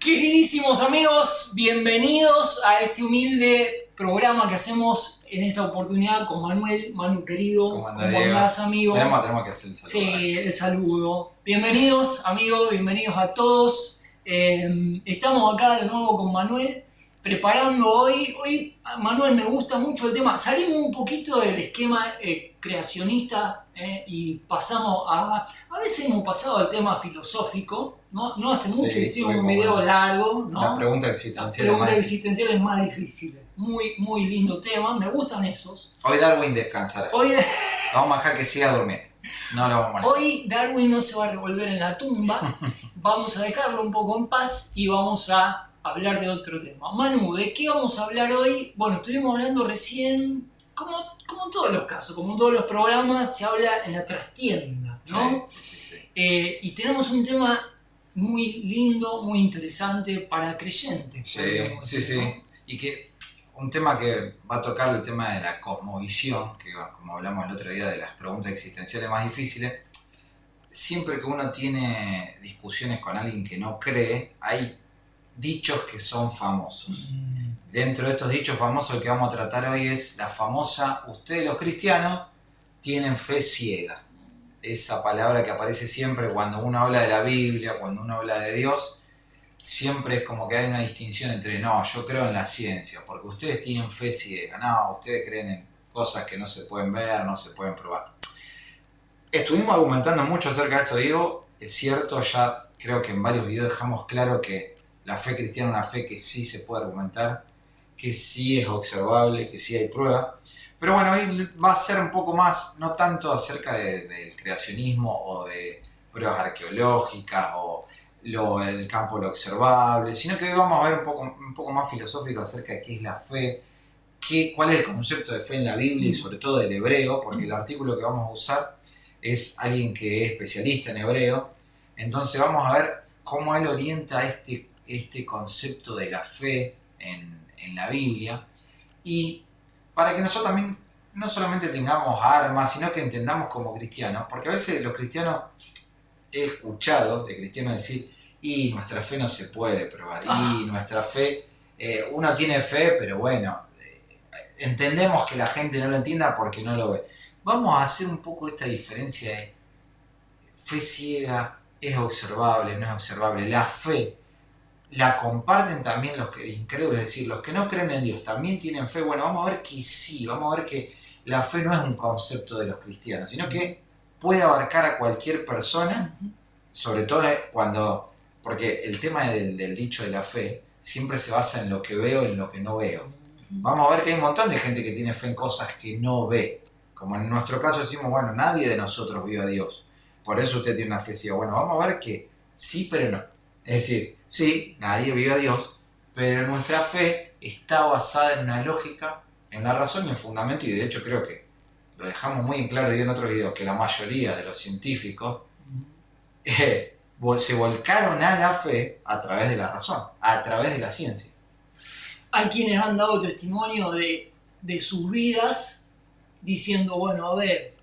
Queridísimos amigos, bienvenidos a este humilde programa que hacemos en esta oportunidad con Manuel, Manu querido. ¿Cómo andás, amigo? Tenemos que hacer el saludo. Sí, el saludo. Bienvenidos, amigos, bienvenidos a todos. Estamos acá de nuevo con Manuel, preparando hoy, Manuel, me gusta mucho el tema. Salimos un poquito del esquema creacionista y pasamos a veces hemos pasado al tema filosófico, no hace mucho, Sí, hicimos un video largo, ¿no? La pregunta existencial es más difícil. Muy, muy lindo tema, me gustan esos. Hoy Darwin descansará. Vamos a dejar que siga durmiendo. No lo vamos a molestar. Hoy Darwin no se va a revolver en la tumba, vamos a dejarlo un poco en paz y vamos a hablar de otro tema. Manu, ¿de qué vamos a hablar hoy? Bueno, estuvimos hablando recién, como en todos los casos, como en todos los programas, se habla en la trastienda, ¿no? Sí. Y tenemos un tema muy lindo, muy interesante para creyentes. Sí. Y que un tema que va a tocar el tema de la cosmovisión, que como hablamos el otro día de las preguntas existenciales más difíciles, siempre que uno tiene discusiones con alguien que no cree, hay dichos que son famosos. Dentro de estos dichos famosos, el que vamos a tratar hoy es la famosa: ustedes los cristianos tienen fe ciega. Esa palabra que aparece siempre cuando uno habla de la Biblia, cuando uno habla de Dios, siempre es como que hay una distinción entre: no, yo creo en la ciencia, porque ustedes tienen fe ciega. No, ustedes creen en cosas que no se pueden ver, no se pueden probar. Estuvimos argumentando mucho acerca de esto, Diego. Es cierto, ya creo que en varios videos dejamos claro que la fe cristiana es una fe que sí se puede argumentar, que sí es observable, que sí hay prueba. Pero bueno, hoy va a ser un poco más, no tanto acerca del creacionismo o de pruebas arqueológicas o el campo de lo observable, sino que hoy vamos a ver un poco más filosófico acerca de qué es la fe, cuál es el concepto de fe en la Biblia y sobre todo del hebreo, porque el artículo que vamos a usar es alguien que es especialista en hebreo. Entonces vamos a ver cómo él orienta este concepto de la fe en la Biblia, y para que nosotros también no solamente tengamos armas, sino que entendamos como cristianos, porque a veces los cristianos, he escuchado de cristianos decir: y nuestra fe no se puede probar, y nuestra fe, uno tiene fe, pero bueno, entendemos que la gente no lo entienda porque no lo ve. Vamos a hacer un poco esta diferencia de fe ciega, es observable, no es observable. La fe la comparten también los incrédulos, es decir, los que no creen en Dios también tienen fe. Bueno, vamos a ver que sí, vamos a ver que la fe no es un concepto de los cristianos, sino que puede abarcar a cualquier persona, sobre todo porque el tema del dicho de la fe siempre se basa en lo que veo y en lo que no veo. Vamos a ver que hay un montón de gente que tiene fe en cosas que no ve, como en nuestro caso decimos: bueno, nadie de nosotros vio a Dios, por eso usted tiene una fe ciega. Bueno, vamos a ver que sí, pero no. Es decir, sí, nadie vio a Dios, pero nuestra fe está basada en una lógica, en la razón y en fundamento, y de hecho creo que lo dejamos muy en claro en otros videos, que la mayoría de los científicos se volcaron a la fe a través de la razón, a través de la ciencia. Hay quienes han dado testimonio de sus vidas diciendo: bueno, a ver,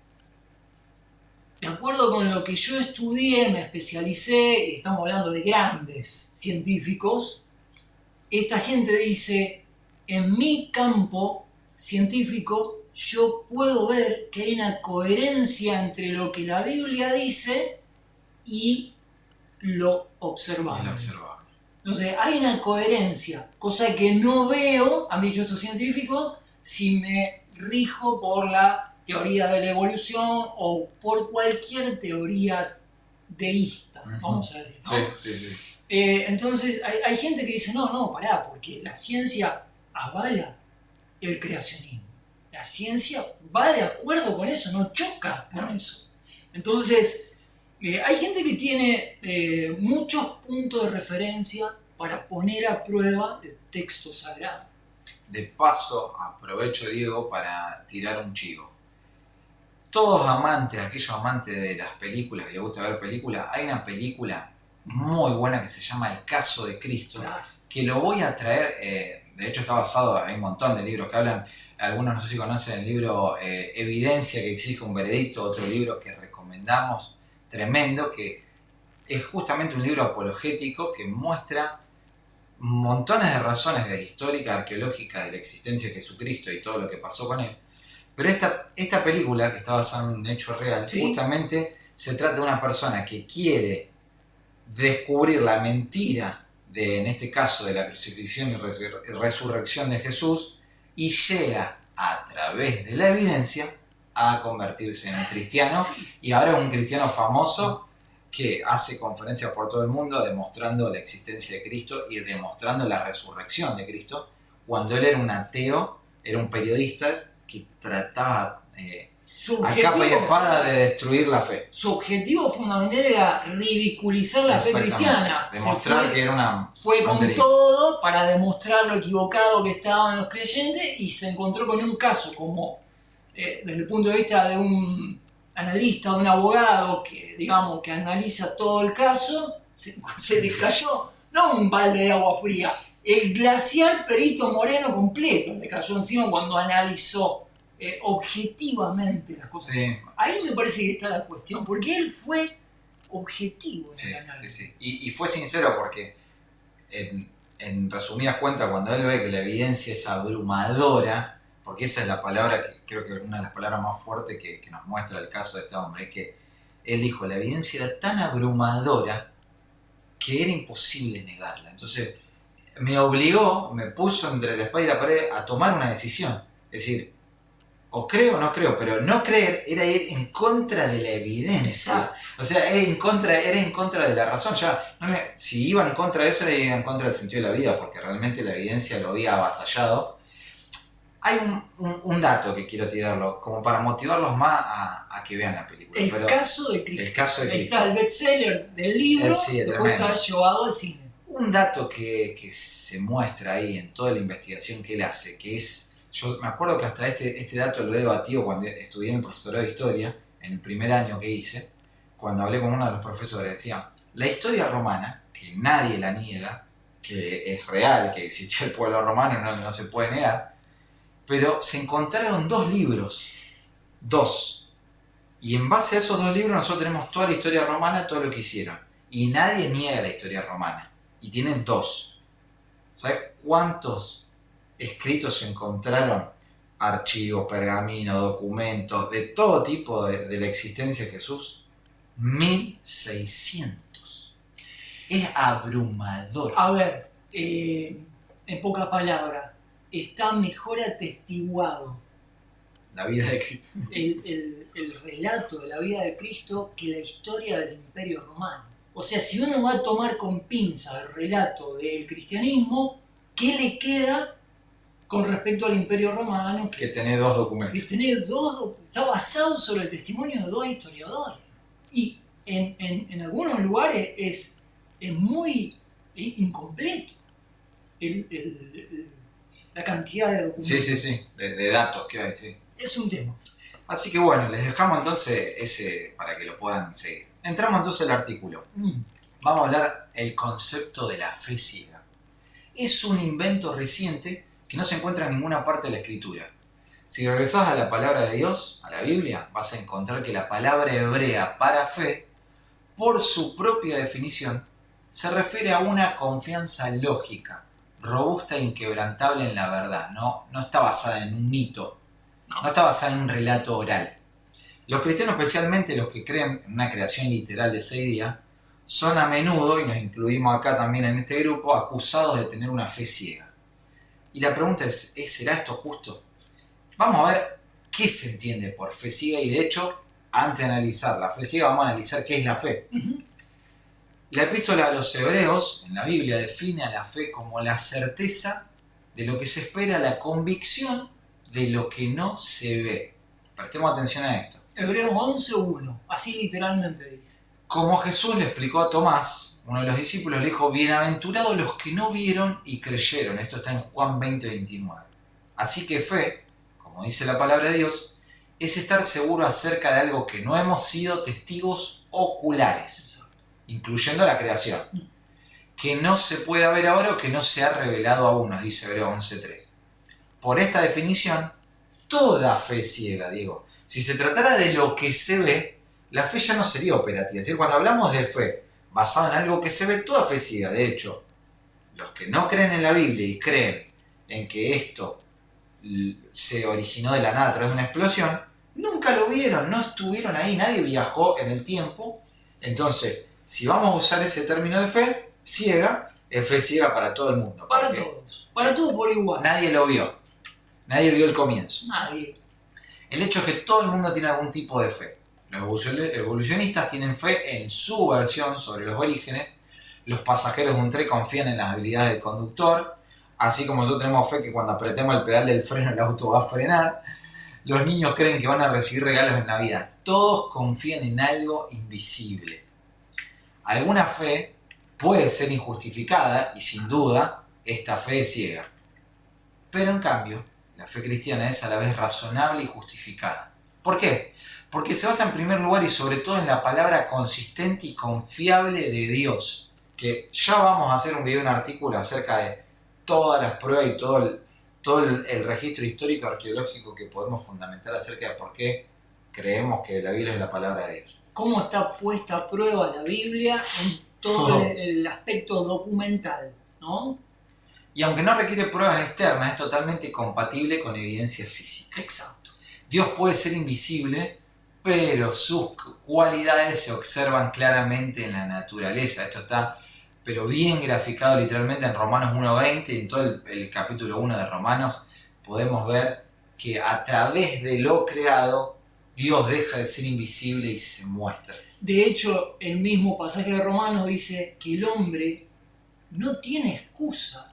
de acuerdo con lo que yo estudié, me especialicé, estamos hablando de grandes científicos, esta gente dice: en mi campo científico yo puedo ver que hay una coherencia entre lo que la Biblia dice y lo observable. Entonces hay una coherencia, cosa que no veo, han dicho estos científicos, si me rijo por la teoría de la evolución o por cualquier teoría deísta, vamos a decir, ¿no? Sí. Entonces hay gente que dice: no, pará, porque la ciencia avala el creacionismo. La ciencia va de acuerdo con eso, no choca con eso. Entonces, hay gente que tiene muchos puntos de referencia para poner a prueba el texto sagrado. De paso, aprovecho, Diego, para tirar un chivo. Todos aquellos amantes de las películas, que les gusta ver películas, hay una película muy buena que se llama El caso de Cristo, que lo voy a traer, de hecho está basado, hay un montón de libros que hablan, algunos no sé si conocen el libro Evidencia que exige un veredicto, otro libro que recomendamos, tremendo, que es justamente un libro apologético que muestra montones de razones de histórica, arqueológica de la existencia de Jesucristo y todo lo que pasó con él. Pero esta película, que está basada en un hecho real, Sí. justamente se trata de una persona que quiere descubrir la mentira de, en este caso, de la crucifixión y resurrección de Jesús, y llega a través de la evidencia a convertirse en un cristiano, y ahora es un cristiano famoso que hace conferencias por todo el mundo demostrando la existencia de Cristo y demostrando la resurrección de Cristo, cuando él era un ateo, era un periodista que trataba a capa y espada de destruir la fe. Su objetivo fundamental era ridiculizar la fe cristiana. Demostrar que era una Fue con tontería. todo para demostrar lo equivocado que estaban los creyentes, y se encontró con un caso como, desde el punto de vista de un analista, de un abogado que, digamos, que analiza todo el caso, se les cayó, no un balde de agua fría, el glaciar Perito Moreno completo le cayó encima cuando analizó objetivamente las cosas. Sí. Ahí me parece que está la cuestión, porque él fue objetivo en Sí, el análisis. sí, sí. Y fue sincero porque, en resumidas cuentas, cuando él ve que la evidencia es abrumadora, porque esa es la palabra que creo que es una de las palabras más fuertes que nos muestra el caso de este hombre, es que él dijo, la evidencia era tan abrumadora que era imposible negarla. Entonces me puso entre la espada y la pared a tomar una decisión. Es decir, o creo o no creo, pero no creer era ir en contra de la evidencia. Exacto. O sea, era en contra de la razón. Ya, si iba en contra de eso, era ir en contra del sentido de la vida, porque realmente la evidencia lo había avasallado. Hay un dato que quiero tirarlo, como para motivarlos más a que vean la película. El caso de Cristo. El caso de Ahí Cristo. está el bestseller del libro, Sí, después está llevado al cine. Un dato que se muestra ahí en toda la investigación que él hace, que es, yo me acuerdo que hasta este dato lo he debatido cuando estudié en el profesorado de historia, en el primer año que hice, cuando hablé con uno de los profesores, decía, la historia romana, que nadie la niega, que es real, que existió el pueblo romano, no se puede negar, pero se encontraron 2 libros, 2, y en base a esos 2 libros nosotros tenemos toda la historia romana, todo lo que hicieron, y nadie niega la historia romana, y tienen 2. ¿Sabes cuántos escritos se encontraron? Archivos, pergaminos, documentos, de todo tipo de la existencia de Jesús. 1600. Es abrumador. A ver, en pocas palabras, está mejor atestiguado La vida de Cristo. el relato de la vida de Cristo que la historia del Imperio Romano. O sea, si uno va a tomar con pinza el relato del cristianismo, ¿qué le queda con respecto al Imperio Romano? Que tenés 2 documentos. Está basado sobre el testimonio de 2 historiadores. Y en algunos lugares es muy incompleto la cantidad de documentos. Sí, de datos que hay, sí. Es un tema. Así que bueno, les dejamos entonces ese para que lo puedan seguir. Entramos entonces al artículo. Vamos a hablar el concepto de la fe ciega. Es un invento reciente que no se encuentra en ninguna parte de la escritura. Si regresás a la palabra de Dios, a la Biblia, vas a encontrar que la palabra hebrea para fe, por su propia definición, se refiere a una confianza lógica, robusta e inquebrantable en la verdad. No está basada en un mito, no está basada en un relato oral. Los cristianos, especialmente los que creen en una creación literal de 6 días, son a menudo, y nos incluimos acá también en este grupo, acusados de tener una fe ciega. Y la pregunta es, ¿será esto justo? Vamos a ver qué se entiende por fe ciega, y de hecho, antes de analizar la fe ciega, vamos a analizar qué es la fe. La epístola a los Hebreos, en la Biblia, define a la fe como la certeza de lo que se espera, la convicción de lo que no se ve. Prestemos atención a esto. Hebreos 11:1, así literalmente dice. Como Jesús le explicó a Tomás, uno de los discípulos, le dijo, bienaventurados los que no vieron y creyeron. Esto está en Juan 20:29. Así que fe, como dice la palabra de Dios, es estar seguro acerca de algo que no hemos sido testigos oculares, incluyendo la creación, que no se puede ver ahora o que no se ha revelado aún, nos dice Hebreos 11:3. Por esta definición, toda fe es ciega, Diego. Si se tratara de lo que se ve, la fe ya no sería operativa. Es decir, cuando hablamos de fe basada en algo que se ve, toda fe es ciega. De hecho, los que no creen en la Biblia y creen en que esto se originó de la nada a través de una explosión, nunca lo vieron, no estuvieron ahí, nadie viajó en el tiempo. Entonces, si vamos a usar ese término de fe ciega, es fe ciega para todo el mundo. Para todos, para todos por igual. Nadie lo vio, nadie vio el comienzo. Nadie. El hecho es que todo el mundo tiene algún tipo de fe. Los evolucionistas tienen fe en su versión sobre los orígenes, los pasajeros de un tren confían en las habilidades del conductor, así como nosotros tenemos fe que cuando apretemos el pedal del freno el auto va a frenar. Los niños creen que van a recibir regalos en Navidad. Todos confían en algo invisible. Alguna fe puede ser injustificada y sin duda esta fe es ciega. Pero en cambio, la fe cristiana es a la vez razonable y justificada. ¿Por qué? Porque se basa en primer lugar y sobre todo en la palabra consistente y confiable de Dios. Que ya vamos a hacer un video, un artículo acerca de todas las pruebas y todo el registro histórico arqueológico que podemos fundamentar acerca de por qué creemos que la Biblia es la palabra de Dios. ¿Cómo está puesta a prueba la Biblia en todo el aspecto documental, ¿no? Y aunque no requiere pruebas externas, es totalmente compatible con evidencia física. Exacto. Dios puede ser invisible, pero sus cualidades se observan claramente en la naturaleza. Esto está pero bien graficado literalmente en Romanos 1.20 y en todo el capítulo 1 de Romanos podemos ver que a través de lo creado Dios deja de ser invisible y se muestra. De hecho, el mismo pasaje de Romanos dice que el hombre no tiene excusa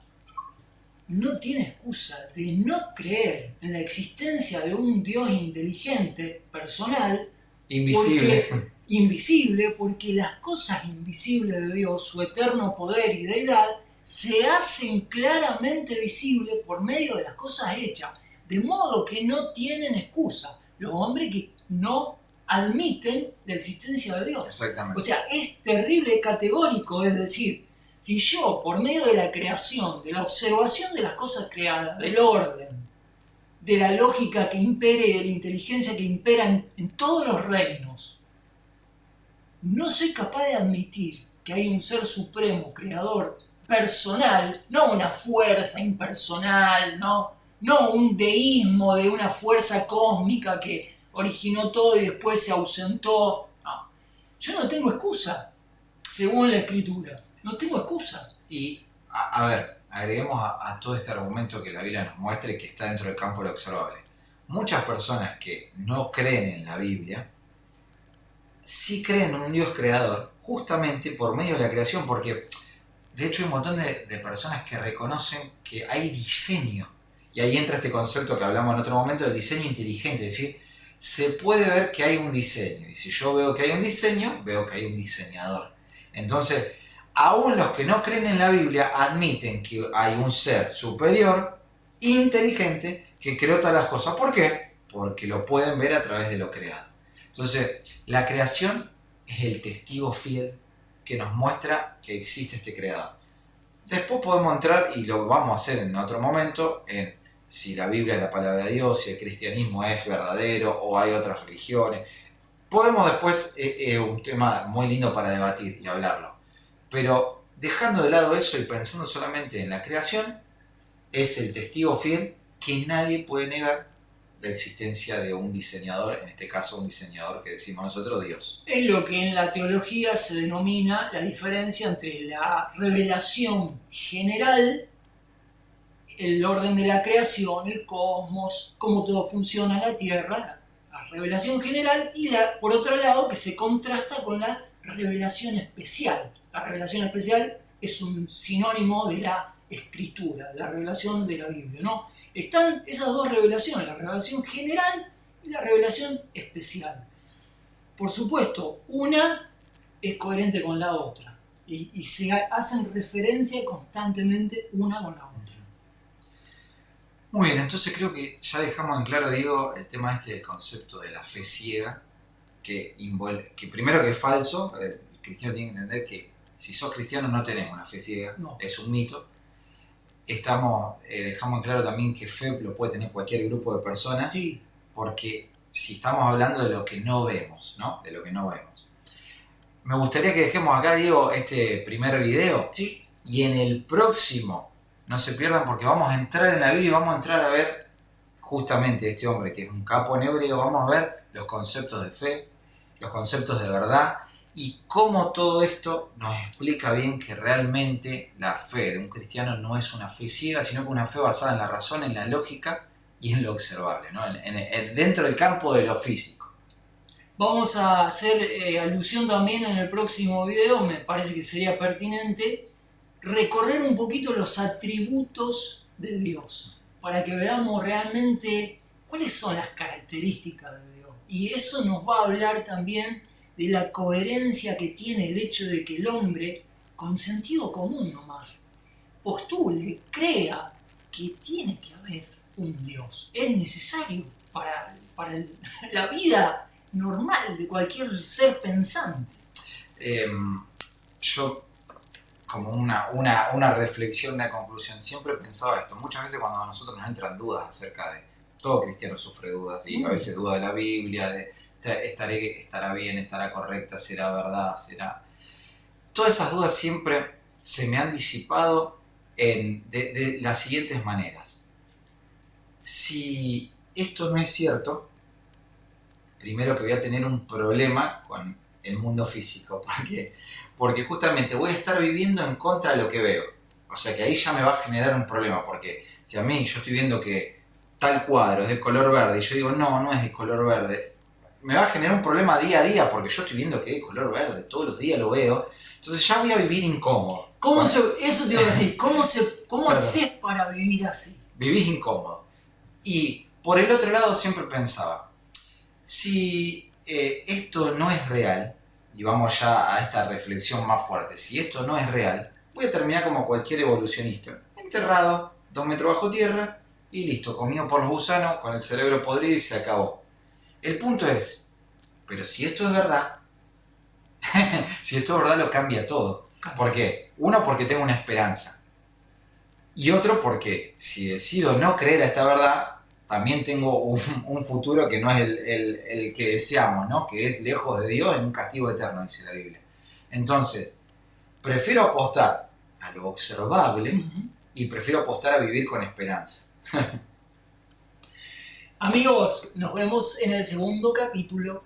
de no creer en la existencia de un Dios inteligente, personal, invisible, porque las cosas invisibles de Dios, su eterno poder y deidad, se hacen claramente visibles por medio de las cosas hechas, de modo que no tienen excusa los hombres que no admiten la existencia de Dios. Exactamente. O sea, es terrible, categórico, es decir, si yo, por medio de la creación, de la observación de las cosas creadas, del orden, de la lógica que impere y de la inteligencia que impera en todos los reinos, no soy capaz de admitir que hay un ser supremo, creador, personal, no una fuerza impersonal, no un deísmo de una fuerza cósmica que originó todo y después se ausentó. No. Yo no tengo excusa, según la Escritura. No tengo excusa. Y, a ver, agreguemos a todo este argumento que la Biblia nos muestra y que está dentro del campo de lo observable. Muchas personas que no creen en la Biblia sí creen en un Dios creador, justamente por medio de la creación, porque de hecho hay un montón de personas que reconocen que hay diseño. Y ahí entra este concepto que hablamos en otro momento del diseño inteligente, es decir, se puede ver que hay un diseño. Y si yo veo que hay un diseño, veo que hay un diseñador. Entonces, aún los que no creen en la Biblia admiten que hay un ser superior, inteligente, que creó todas las cosas. ¿Por qué? Porque lo pueden ver a través de lo creado. Entonces, la creación es el testigo fiel que nos muestra que existe este creador. Después podemos entrar, y lo vamos a hacer en otro momento, en si la Biblia es la palabra de Dios, si el cristianismo es verdadero o hay otras religiones. Podemos después, es un tema muy lindo para debatir y hablarlo. Pero dejando de lado eso y pensando solamente en la creación, es el testigo fiel que nadie puede negar la existencia de un diseñador, en este caso un diseñador que decimos nosotros Dios. Es lo que en la teología se denomina la diferencia entre la revelación general, el orden de la creación, el cosmos, cómo todo funciona en la Tierra, la revelación general, y por otro lado que se contrasta con la revelación especial. La revelación especial es un sinónimo de la Escritura, de la revelación de la Biblia, ¿no? Están esas dos revelaciones, la revelación general y la revelación especial. Por supuesto, una es coherente con la otra y se hacen referencia constantemente una con la otra. Muy bien, entonces creo que ya dejamos en claro, Diego, el tema del concepto de la fe ciega, que primero que es falso. El cristiano tiene que entender que si sos cristiano no tenés una fe ciega, no. Es un mito. Dejamos en claro también que fe lo puede tener cualquier grupo de personas, sí. Porque si estamos hablando de lo que no vemos, ¿no? De lo que no vemos. Me gustaría que dejemos acá, Diego, este primer video. Sí. Y en el próximo, no se pierdan porque vamos a entrar en la Biblia y vamos a entrar a ver justamente este hombre que es un capo en hebreo, vamos a ver los conceptos de fe, los conceptos de verdad y cómo todo esto nos explica bien que realmente la fe de un cristiano no es una fe ciega, sino que una fe basada en la razón, en la lógica y en lo observable, ¿no? Dentro del campo de lo físico. Vamos a hacer alusión también en el próximo video, me parece que sería pertinente, recorrer un poquito los atributos de Dios, para que veamos realmente cuáles son las características de Dios. Y eso nos va a hablar también de la coherencia que tiene el hecho de que el hombre, con sentido común nomás, postule, crea que tiene que haber un Dios. Es necesario para la vida normal de cualquier ser pensante. Yo, como una reflexión, una conclusión, siempre he pensado esto. Muchas veces cuando a nosotros nos entran dudas acerca de... Todo cristiano sufre dudas, y a veces duda de la Biblia, de estará bien, estará correcta, será verdad, será... Todas esas dudas siempre se me han disipado de las siguientes maneras. Si esto no es cierto, primero que voy a tener un problema con el mundo físico, porque justamente voy a estar viviendo en contra de lo que veo. O sea que ahí ya me va a generar un problema, porque si a mí yo estoy viendo que tal cuadro es de color verde y yo digo no es de color verde, me va a generar un problema día a día porque yo estoy viendo que es de color verde, todos los días lo veo, entonces ya voy a vivir incómodo. Eso te iba a decir, ¿cómo claro, haces para vivir así? Vivís incómodo. Y por el otro lado siempre pensaba, si esto no es real, y vamos ya a esta reflexión más fuerte, si esto no es real, voy a terminar como cualquier evolucionista, enterrado 2 metros bajo tierra y listo, comido por los gusanos, con el cerebro podrido y se acabó. El punto es, pero si esto es verdad, si esto es verdad lo cambia todo. ¿Por qué? Uno, porque tengo una esperanza. Y otro, porque si decido no creer a esta verdad, también tengo un futuro que no es el que deseamos, ¿no? Que es lejos de Dios en un castigo eterno, dice la Biblia. Entonces, prefiero apostar a lo observable y prefiero apostar a vivir con esperanza. Amigos, nos vemos en el segundo capítulo